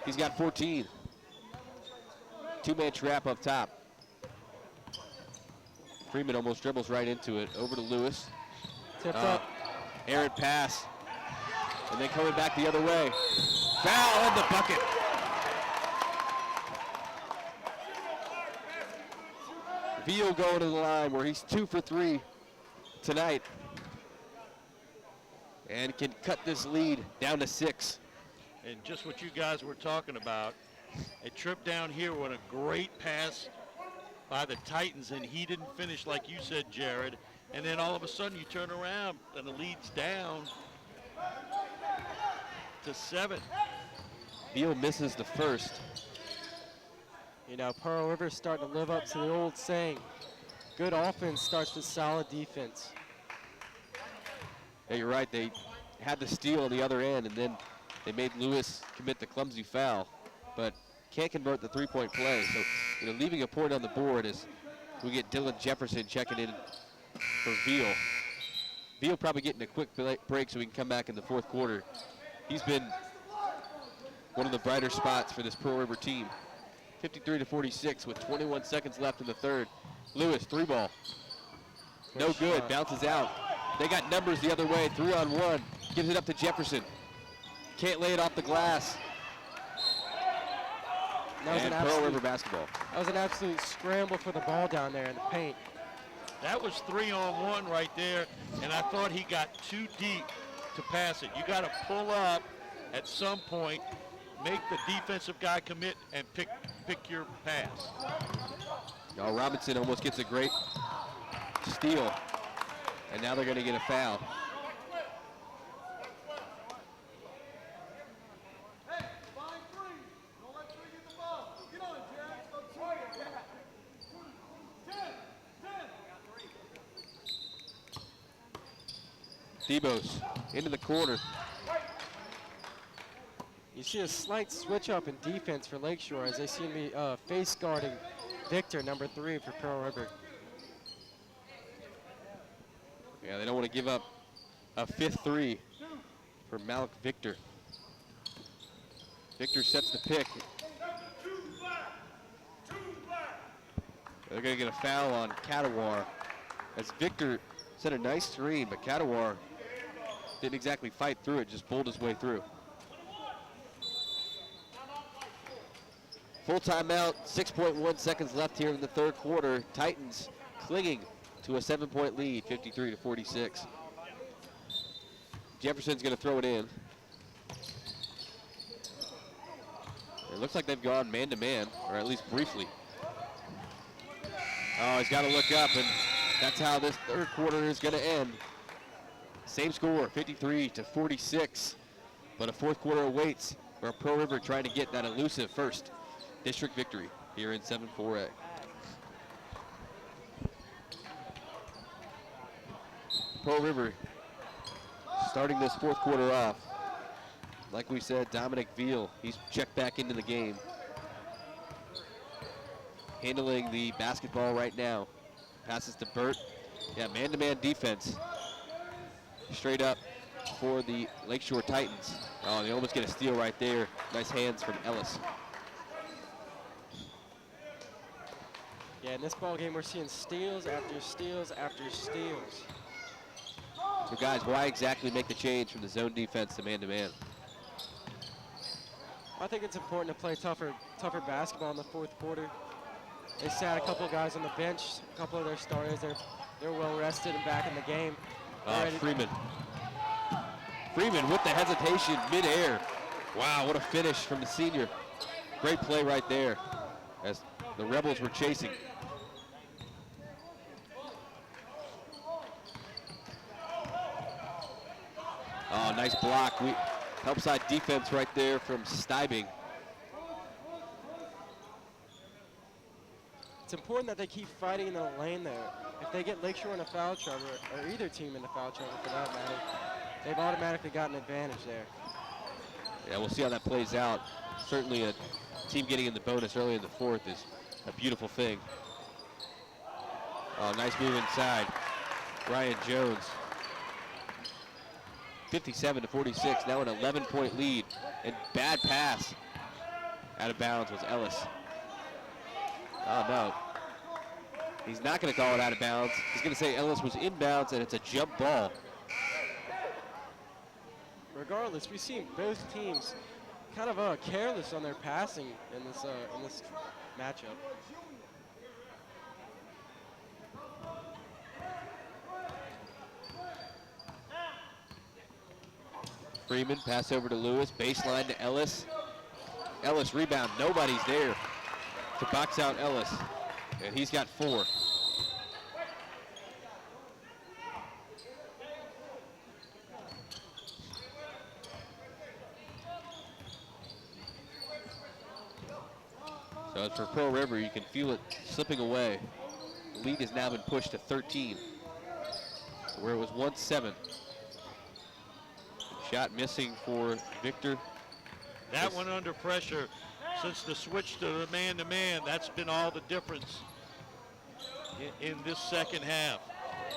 He's got 14. Two-man trap up top. Freeman almost dribbles right into it. Over to Lewis. Tipped up. Errant pass. And then coming back the other way. Foul in the bucket. Veal going to the line where he's 2 for 3 tonight. And can cut this lead down to 6. And just what you guys were talking about, a trip down here with a great pass by the Titans, and he didn't finish like you said, Jared. And then all of a sudden you turn around and the lead's down to 7. Veal misses the first. You know, Pearl River's starting to live up to the old saying, good offense starts with solid defense. Yeah, you're right. They had the steal on the other end, and then they made Lewis commit the clumsy foul, but can't convert the three-point play. So, you know, leaving a point on the board as we get Dylan Jefferson checking in for Veal. Veal probably getting a quick break so we can come back in the fourth quarter. He's been one of the brighter spots for this Pearl River team. 53-46 with 21 seconds left in the third. Lewis, 3-ball. No good, bounces out. They got numbers the other way, 3-on-1. Gives it up to Jefferson. Can't lay it off the glass. And Pearl River basketball. That was an absolute scramble for the ball down there in the paint. That was 3-on-1 right there, and I thought he got too deep to pass it. You got to pull up at some point, make the defensive guy commit, and pick your pass. Oh, Robinson almost gets a great steal, and now they're going to get a foul. Thebos into the corner. You see a slight switch up in defense for Lakeshore as they seem to be face guarding Victor, number 3 for Pearl River. Yeah, they don't want to give up a 5th 3 for Malik Victor. Victor sets the pick. They're going to get a foul on Catawar as Victor set a nice screen, but Catawar didn't exactly fight through it, just pulled his way through. Full timeout, 6.1 seconds left here in the third quarter. Titans clinging to a 7-point lead, 53-46. Jefferson's going to throw it in. It looks like they've gone man-to-man, or at least briefly. Oh, he's got to look up, and that's how this third quarter is going to end. Same score, 53-46, but a fourth quarter awaits for Pearl River trying to get that elusive first district victory here in 7-4A. Pearl River starting this fourth quarter off. Like we said, Dominic Veal, he's checked back into the game. Handling the basketball right now. Passes to Burt. Yeah, man-to-man defense. Straight up for the Lakeshore Titans. Oh, they almost get a steal right there. Nice hands from Ellis. Yeah, in this ball game, we're seeing steals after steals after steals. So guys, why exactly make the change from the zone defense to man-to-man? I think it's important to play tougher basketball in the fourth quarter. They sat a couple of guys on the bench, a couple of their starters. They're well rested and back in the game. Freeman. Freeman with the hesitation midair. Wow, what a finish from the senior. Great play right there as the Rebels were chasing. Oh, nice block. Help side defense right there from Steibing. It's important that they keep fighting in the lane there. If they get Lakeshore into foul trouble, or either team into foul trouble for that matter, they've automatically got an advantage there. Yeah, we'll see how that plays out. Certainly a team getting in the bonus early in the fourth is a beautiful thing. Oh, nice move inside. Ryan Jones. 57-46, now an 11-point lead. And bad pass. Out of bounds was Ellis. Oh, no. He's not going to call it out of bounds. He's going to say Ellis was inbounds, and it's a jump ball. Regardless, we've seen both teams kind of careless on their passing in this matchup. Freeman, pass over to Lewis, baseline to Ellis. Ellis rebound, nobody's there to box out Ellis, and he's got 4. So as for Pearl River, you can feel it slipping away. The lead has now been pushed to 13, where it was 1-7. Shot missing for Victor. That one under pressure. Since the switch to the man-to-man, that's been all the difference in this second half.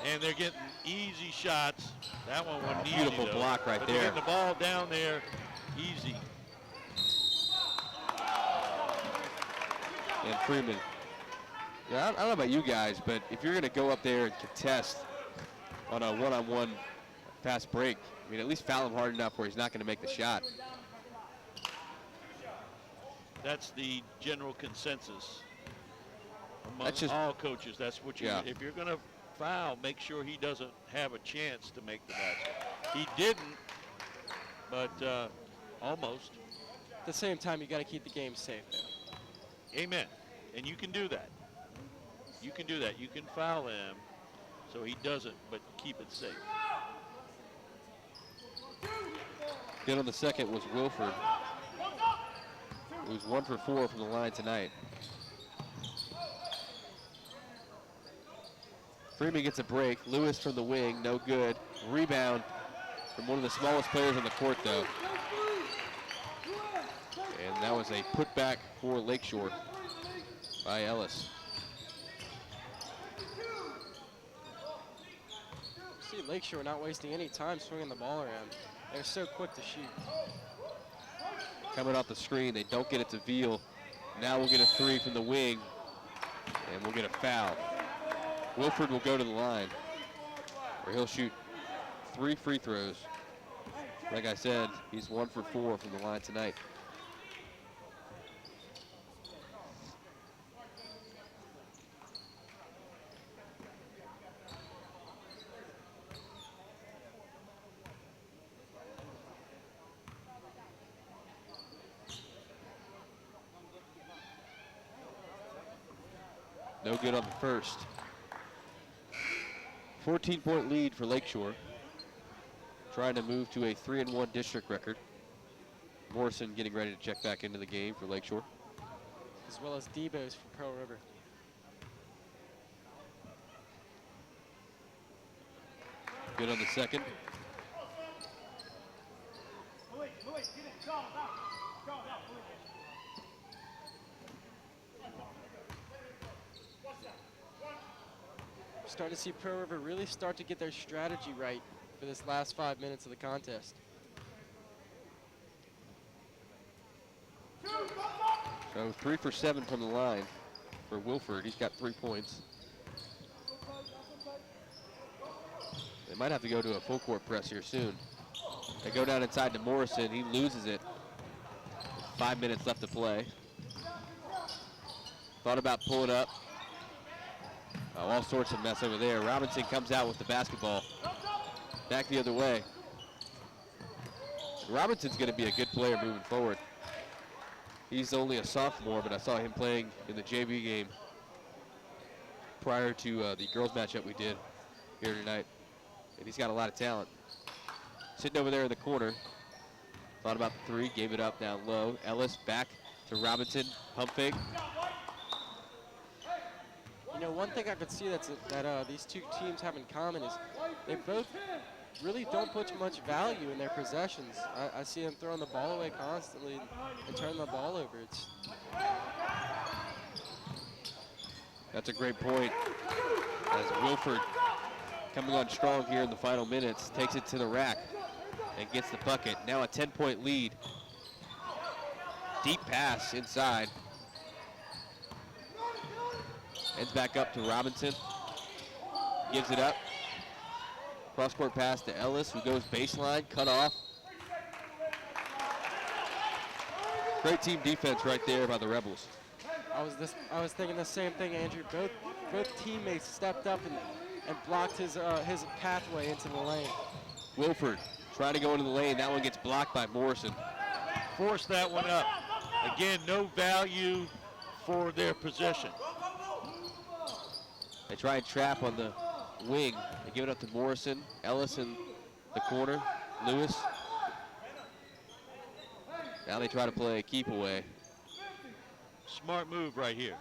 And they're getting easy shots. That one wasn't easy, Beautiful though. block right But there. they're getting the ball down there easy. And Freeman. Yeah, I don't know about you guys, but if you're going to go up there and contest on a one-on-one fast break, I mean, at least foul him hard enough where he's not going to make the shot. That's the general consensus among That's just- all coaches. That's what you. Yeah. If you're going to foul, make sure he doesn't have a chance to make the basket. He didn't, but almost. At the same time, you got to keep the game safe there. Amen. And you can do that. You can do that. You can foul him so he doesn't, but keep it safe. Good on the second was Wilford, who's 1 for 4 from the line tonight. Freeman gets a break. Lewis from the wing, no good. Rebound from one of the smallest players on the court, though. And that was a putback for Lakeshore by Ellis. See Lakeshore not wasting any time swinging the ball around. They're so quick to shoot. Coming off the screen, they don't get it to Veal. Now we'll get a three from the wing, and we'll get a foul. Wilford will go to the line, where he'll shoot 3 free throws. Like I said, he's 1 for 4 from the line tonight. No good on the first. 14-point lead for Lakeshore. Trying to move to a 3-1 district record. Morrison getting ready to check back into the game for Lakeshore. As well as Debo's for Pearl River. Good on the second. Starting to see Pearl River really start to get their strategy right for this last 5 minutes of the contest. So 3 for 7 from the line for Wilford. He's got 3 points. They might have to go to a full court press here soon. They go down inside to Morrison. He loses it. 5 minutes left to play. Thought about pulling up. All sorts of mess over there. Robinson comes out with the basketball. Back the other way. Robinson's going to be a good player moving forward. He's only a sophomore, but I saw him playing in the JV game prior to the girls matchup we did here tonight. And he's got a lot of talent. Sitting over there in the corner. Thought about the three, gave it up down low. Ellis back to Robinson, pump fake. You know, one thing I could see that these two teams have in common is they both really don't put much value in their possessions. I see them throwing the ball away constantly and turning the ball over. That's a great point. As Wilford, coming on strong here in the final minutes, takes it to the rack and gets the bucket. Now a 10-point lead. Deep pass inside. Ends back up to Robinson. Gives it up. Cross-court pass to Ellis, who goes baseline, cut off. Great team defense right there by the Rebels. I was thinking the same thing, Andrew. Both teammates stepped up and blocked his pathway into the lane. Wilford trying to go into the lane. That one gets blocked by Morrison. Force that one up. Again, no value for their possession. They try and trap on the wing. They give it up to Morrison. Ellis in the corner. Lewis. Now they try to play a keep away. Smart move right here.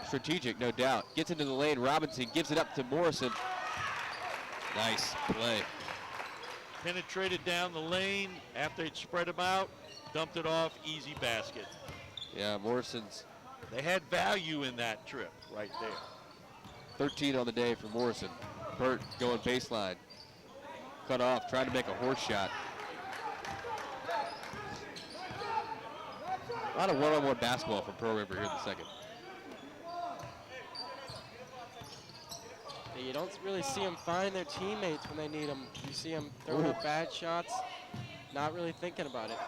Strategic, no doubt. Gets into the lane. Robinson gives it up to Morrison. Nice play. Penetrated down the lane after they'd spread them out. Dumped it off. Easy basket. Yeah, Morrison's. They had value in that trip right there. 13 on the day for Morrison. Burt going baseline. Cut off, trying to make a horse shot. A lot of one-on-one basketball from Pearl River here in the second. You don't really see them find their teammates when they need them. You see them throwing up bad shots, not really thinking about it.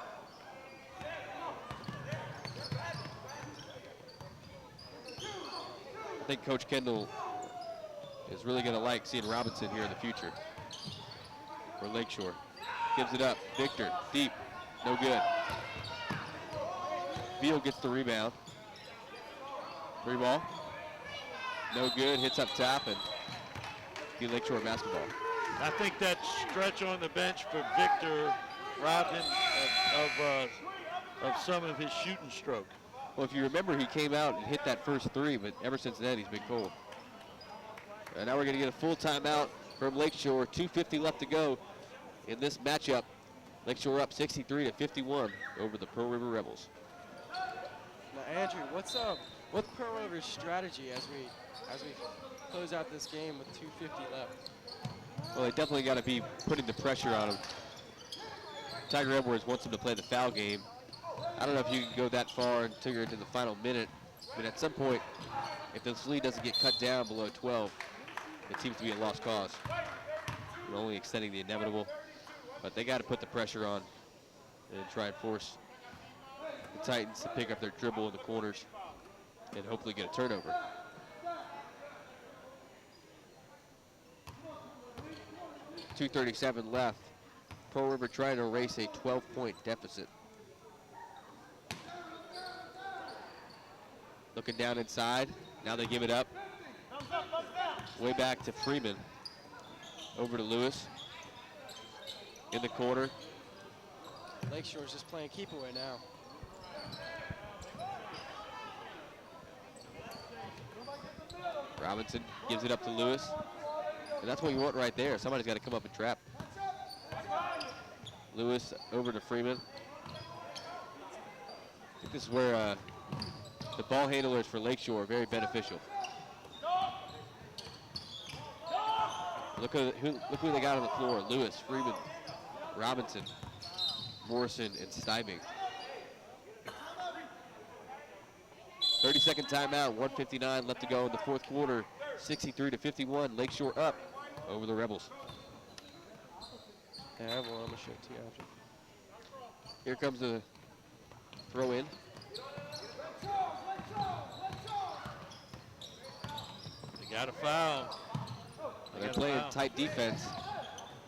I think Coach Kendall is really going to like seeing Robinson here in the future for Lakeshore. Gives it up. Victor, deep, no good. Veal gets the rebound. Free ball. No good, hits up top, and be Lakeshore basketball. I think that stretch on the bench for Victor robbed him of some of his shooting stroke. Well, if you remember, he came out and hit that first three, but ever since then, he's been cold. And now we're going to get a full timeout from Lakeshore. 2:50 left to go in this matchup. Lakeshore up 63-51 over the Pearl River Rebels. Now, Andrew, what's Pearl River's strategy as we close out this game with 2:50 left? Well, they definitely got to be putting the pressure on them. Tiger Edwards wants them to play the foul game. I don't know if you can go that far until you're into the final minute, but at some point, if this lead doesn't get cut down below 12, it seems to be a lost cause. We're only extending the inevitable, but they got to put the pressure on and try and force the Titans to pick up their dribble in the corners and hopefully get a turnover. .237 left. Pearl River trying to erase a 12-point deficit. Looking down inside. Now they give it up. Way back to Freeman. Over to Lewis. In the corner. Lakeshore's just playing keep away now. Robinson gives it up to Lewis. And that's what you want right there. Somebody's got to come up and trap. Lewis over to Freeman. I think this is where the ball handlers for Lakeshore are very beneficial. Look who they got on the floor. Lewis, Freeman, Robinson, Morrison, and Stybing. 30-second timeout, 1:59 left to go in the fourth quarter. 63-51, Lakeshore up over the Rebels. Yeah, I have one. I'm going to show it to you after. Here comes the throw in. They got a foul. They're playing tight defense.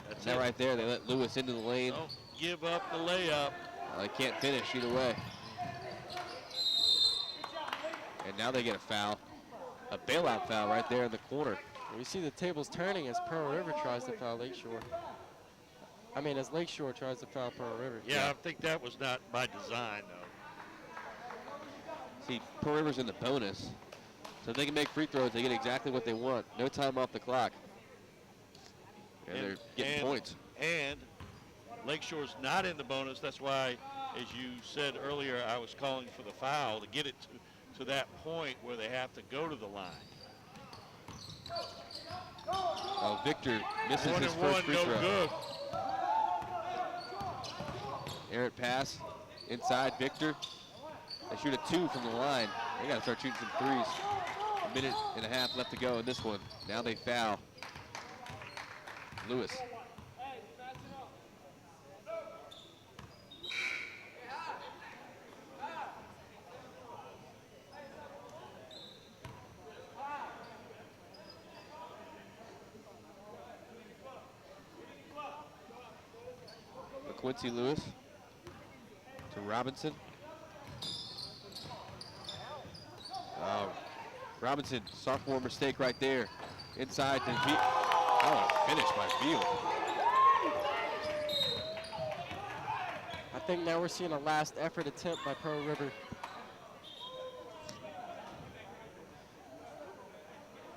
That's That it. right there, they let Lewis into the lane. Don't give up the layup. They can't finish either way. And now they get a foul. A bailout foul right there in the corner. We see the tables turning as Pearl River tries to foul Lakeshore. I mean, as Lakeshore tries to foul Pearl River. Yeah, I think that was not by design, though. See, Pearl River's in the bonus. So if they can make free throws, they get exactly what they want. No time off the clock. And they're getting points. And Lakeshore's not in the bonus. That's why, as you said earlier, I was calling for the foul to get it to that point where they have to go to the line. Oh, Victor misses his first 1-and-1, free no throw. good. Errant pass inside Victor. They shoot a 2 from the line. They got to start shooting some threes. A minute and a half left to go in this one. Now they foul Lewis. Quincy Lewis to Robinson. Robinson, sophomore mistake right there. Inside to Veal. Oh, finish by Veal. I think now we're seeing a last effort attempt by Pearl River.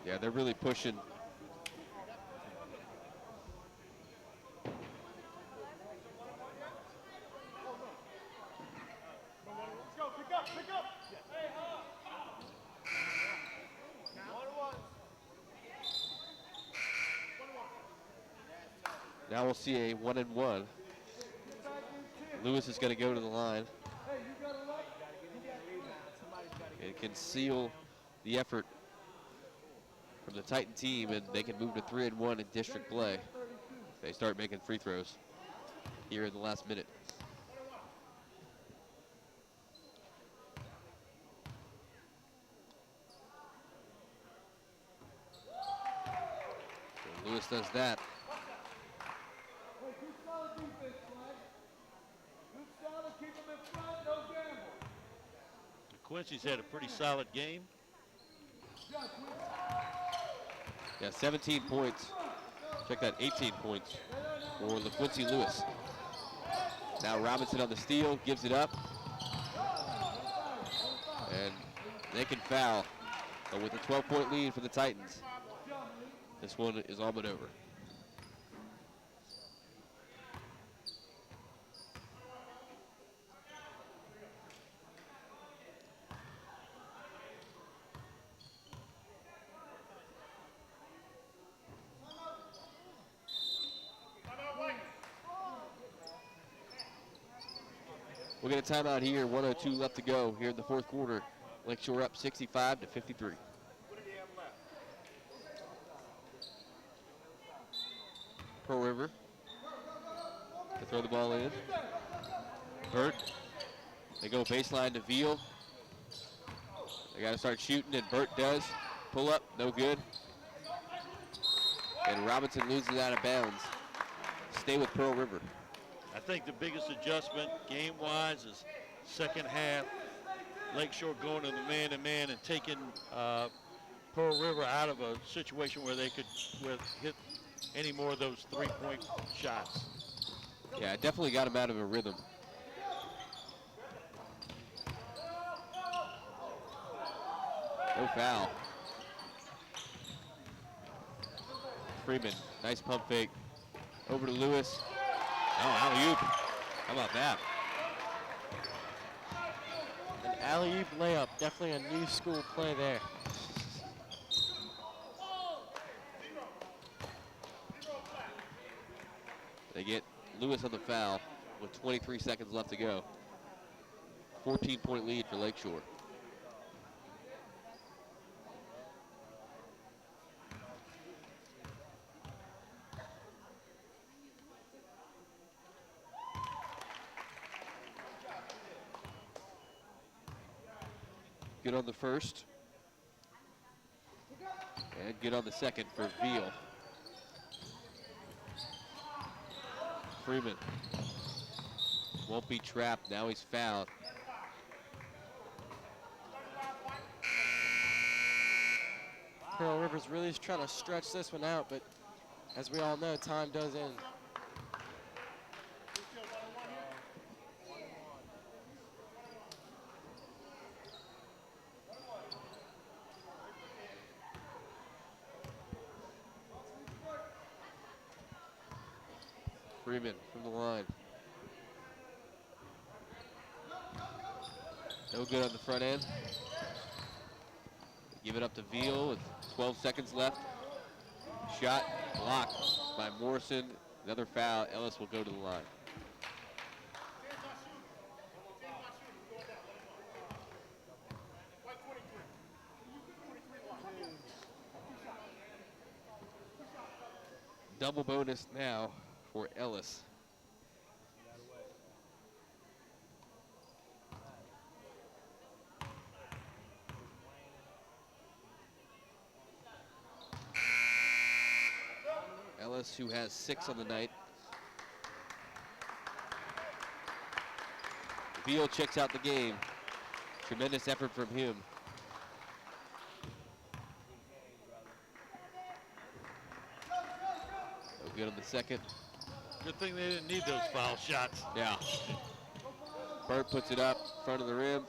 Yeah, they're really pushing. Now we'll see a 1-and-1. Lewis is going to go to the line. It can seal the effort from the Titan team, and they can move to 3-and-1 in district play. They start making free throws here in the last minute. So Lewis does that. Quincy's had a pretty solid game. Yeah, 17 points. Check that, 18 points for LaQuincy Lewis. Now Robinson on the steal, gives it up. And they can foul. But with a 12-point lead for the Titans, this one is all but over. We'll get a timeout here. 1:02 left to go here in the fourth quarter. Lakeshore up 65-53. Pearl River to throw the ball in. Burt. They go baseline to Veal. They got to start shooting, and Burt does. Pull up, no good. And Robinson loses out of bounds. Stay with Pearl River. I think the biggest adjustment game-wise is second half. Lakeshore going to the man-to-man and taking Pearl River out of a situation where they could hit any more of those three-point shots. Yeah, it definitely got him out of a rhythm. No foul. Freeman, nice pump fake. Over to Lewis. Oh, alley-oop. How about that? An alley-oop layup, definitely a new school play there. They get Lewis on the foul with 23 seconds left to go. 14-point lead for Lakeshore. Good on the first. And good on the second for Veal. Freeman won't be trapped. Now he's fouled. Pearl River's really trying to stretch this one out, but as we all know, time does end. Freeman from the line. No good on the front end. Give it up to Veal with 12 seconds left. Shot blocked by Morrison. Another foul. Ellis will go to the line. Double bonus now for Ellis. Ellis, who has 6 on the night. Veal checks out the game. Tremendous effort from him. No good on the second. Good thing they didn't need those foul shots. Yeah. Burt puts it up, front of the rim.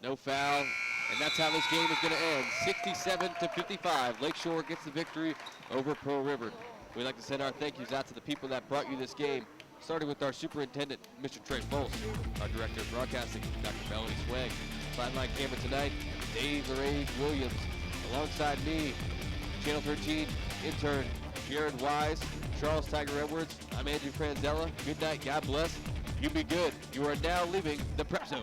No foul. And that's how this game is going to end. 67-55. Lakeshore gets the victory over Pearl River. We'd like to send our thank yous out to the people that brought you this game, starting with our superintendent, Mr. Trey Foltz, our director of broadcasting, Dr. Melanie Swang. Sideline camera tonight, Dave LaRage Williams. Alongside me, Channel 13 intern Jared Wise, Charles Tiger Edwards. I'm Andrew Franzella. Good night. God bless. You be good. You are now leaving the Prep Zone.